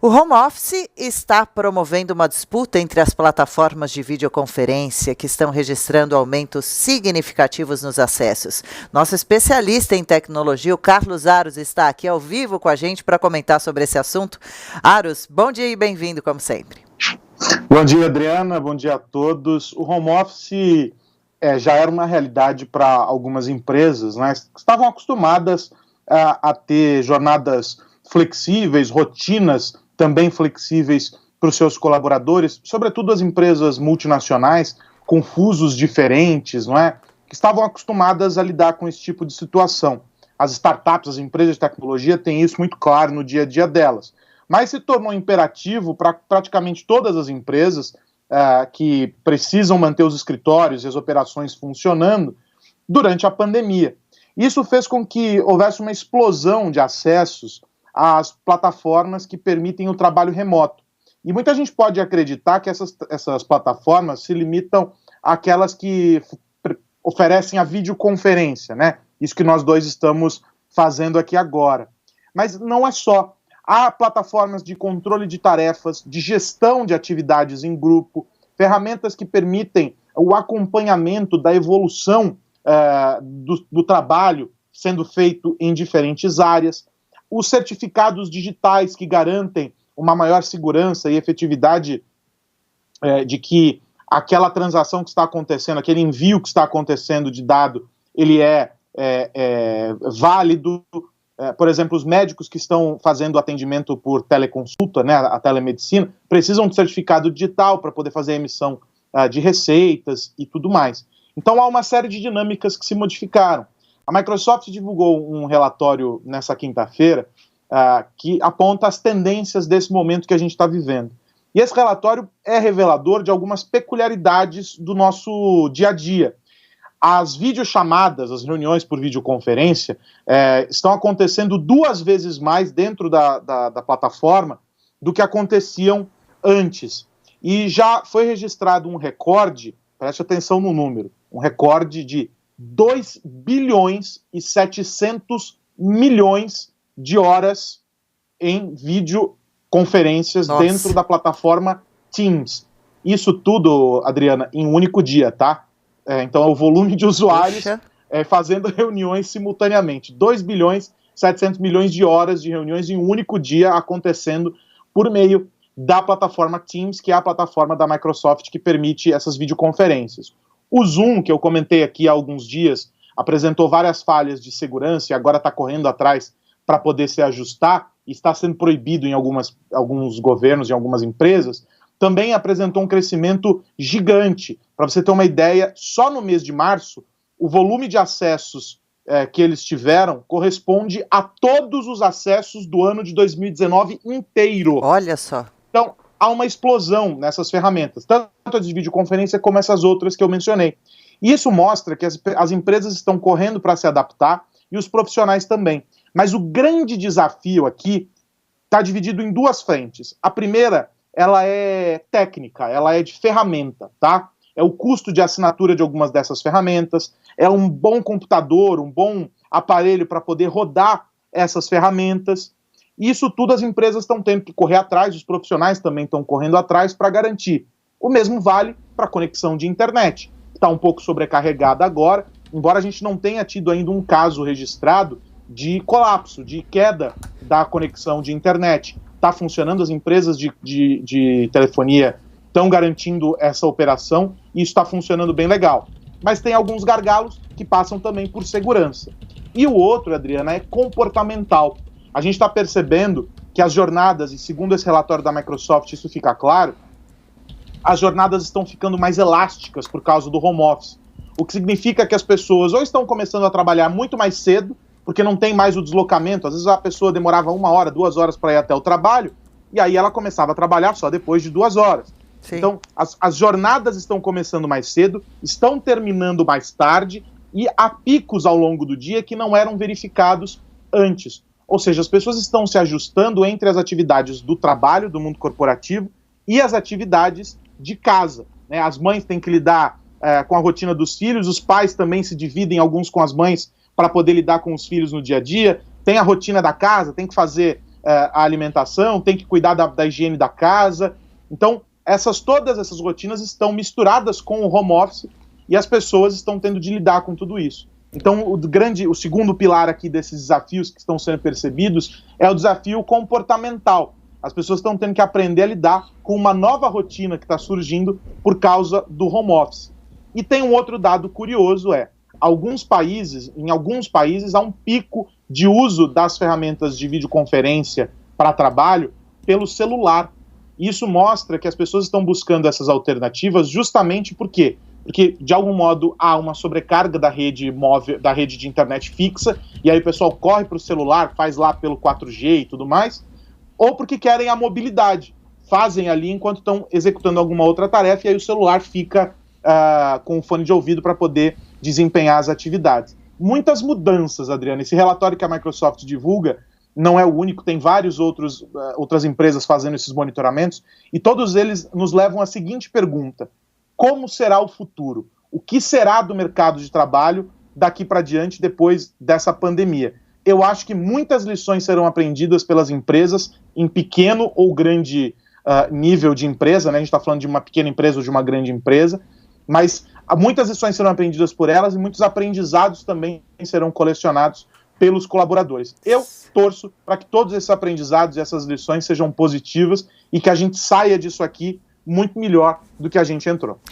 O home office está promovendo uma disputa entre as plataformas de videoconferência que estão registrando aumentos significativos nos acessos. Nosso especialista em tecnologia, o Carlos Aros, está aqui ao vivo com a gente para comentar sobre esse assunto. Aros, bom dia e bem-vindo, como sempre. Bom dia, Adriana, bom dia a todos. O home office já era uma realidade para algumas empresas, né, que estavam acostumadas a ter jornadas flexíveis, rotinas também flexíveis para os seus colaboradores, sobretudo as empresas multinacionais, com fusos diferentes, não é? Que estavam acostumadas a lidar com esse tipo de situação. As startups, as empresas de tecnologia têm isso muito claro no dia a dia delas. Mas se tornou imperativo para praticamente todas as empresas que precisam manter os escritórios e as operações funcionando durante a pandemia. Isso fez com que houvesse uma explosão de acessos às plataformas que permitem o trabalho remoto. E muita gente pode acreditar que essas plataformas se limitam àquelas que oferecem a videoconferência, né? Isso que nós dois estamos fazendo aqui agora. Mas não é só. Há plataformas de controle de tarefas, de gestão de atividades em grupo, ferramentas que permitem o acompanhamento da evolução do trabalho sendo feito em diferentes áreas, os certificados digitais que garantem uma maior segurança e efetividade de que aquela transação que está acontecendo, aquele envio que está acontecendo de dado, ele é válido. Por exemplo, os médicos que estão fazendo atendimento por teleconsulta, né, a telemedicina, precisam de certificado digital para poder fazer a emissão de receitas e tudo mais. Então há uma série de dinâmicas que se modificaram. A Microsoft divulgou um relatório nessa quinta-feira que aponta as tendências desse momento que a gente está vivendo. E esse relatório é revelador de algumas peculiaridades do nosso dia a dia. As videochamadas, as reuniões por videoconferência, estão acontecendo 2 vezes mais dentro da plataforma do que aconteciam antes. E já foi registrado um recorde, preste atenção no número, um recorde de 2 bilhões e 700 milhões de horas em videoconferências dentro da plataforma Teams. Isso tudo, Adriana, em um único dia, tá? Então é o volume de usuários fazendo reuniões simultaneamente. 2 bilhões e 700 milhões de horas de reuniões em um único dia acontecendo por meio da plataforma Teams, que é a plataforma da Microsoft que permite essas videoconferências. O Zoom, que eu comentei aqui há alguns dias, apresentou várias falhas de segurança e agora está correndo atrás para poder se ajustar e está sendo proibido em alguns governos e algumas empresas. Também apresentou um crescimento gigante. Para você ter uma ideia, só no mês de março, o volume de acessos que eles tiveram corresponde a todos os acessos do ano de 2019 inteiro. Olha só. Então, há uma explosão nessas ferramentas, tanto as de videoconferência como essas outras que eu mencionei. E isso mostra que as empresas estão correndo para se adaptar e os profissionais também. Mas o grande desafio aqui está dividido em 2 frentes. A primeira, ela é técnica, ela é de ferramenta, tá? É o custo de assinatura de algumas dessas ferramentas, é um bom computador, um bom aparelho para poder rodar essas ferramentas. Isso tudo as empresas estão tendo que correr atrás, os profissionais também estão correndo atrás para garantir. O mesmo vale para a conexão de internet. Está um pouco sobrecarregada agora, embora a gente não tenha tido ainda um caso registrado de colapso, de queda da conexão de internet. Está funcionando, as empresas de telefonia estão garantindo essa operação e isso está funcionando bem legal. Mas tem alguns gargalos que passam também por segurança. E o outro, Adriana, é comportamental. A gente está percebendo que as jornadas, e segundo esse relatório da Microsoft isso fica claro, as jornadas estão ficando mais elásticas por causa do home office. O que significa que as pessoas ou estão começando a trabalhar muito mais cedo, porque não tem mais o deslocamento. Às vezes a pessoa demorava 1 hora, 2 horas para ir até o trabalho, e aí ela começava a trabalhar só depois de 2 horas. Sim. Então, as jornadas estão começando mais cedo, estão terminando mais tarde, e há picos ao longo do dia que não eram verificados antes. Ou seja, as pessoas estão se ajustando entre as atividades do trabalho, do mundo corporativo, e as atividades de casa, né? As mães têm que lidar com a rotina dos filhos, os pais também se dividem, alguns com as mães, para poder lidar com os filhos no dia a dia, tem a rotina da casa, tem que fazer a alimentação, tem que cuidar da higiene da casa. Então, todas essas rotinas estão misturadas com o home office e as pessoas estão tendo de lidar com tudo isso. Então, o segundo pilar aqui desses desafios que estão sendo percebidos é o desafio comportamental. As pessoas estão tendo que aprender a lidar com uma nova rotina que está surgindo por causa do home office. E tem um outro dado curioso, em alguns países há um pico de uso das ferramentas de videoconferência para trabalho pelo celular. Isso mostra que as pessoas estão buscando essas alternativas justamente porque de algum modo há uma sobrecarga da rede móvel, da rede de internet fixa, e aí o pessoal corre para o celular, faz lá pelo 4G e tudo mais, ou porque querem a mobilidade, fazem ali enquanto estão executando alguma outra tarefa, e aí o celular fica com o fone de ouvido para poder desempenhar as atividades. Muitas mudanças, Adriana. Esse relatório que a Microsoft divulga não é o único, tem várias outras empresas fazendo esses monitoramentos, e todos eles nos levam à seguinte pergunta: como será o futuro? O que será do mercado de trabalho daqui para diante, depois dessa pandemia? Eu acho que muitas lições serão aprendidas pelas empresas em pequeno ou grande nível de empresa, né? A gente está falando de uma pequena empresa ou de uma grande empresa, mas muitas lições serão aprendidas por elas e muitos aprendizados também serão colecionados pelos colaboradores. Eu torço para que todos esses aprendizados e essas lições sejam positivas e que a gente saia disso aqui muito melhor do que a gente entrou.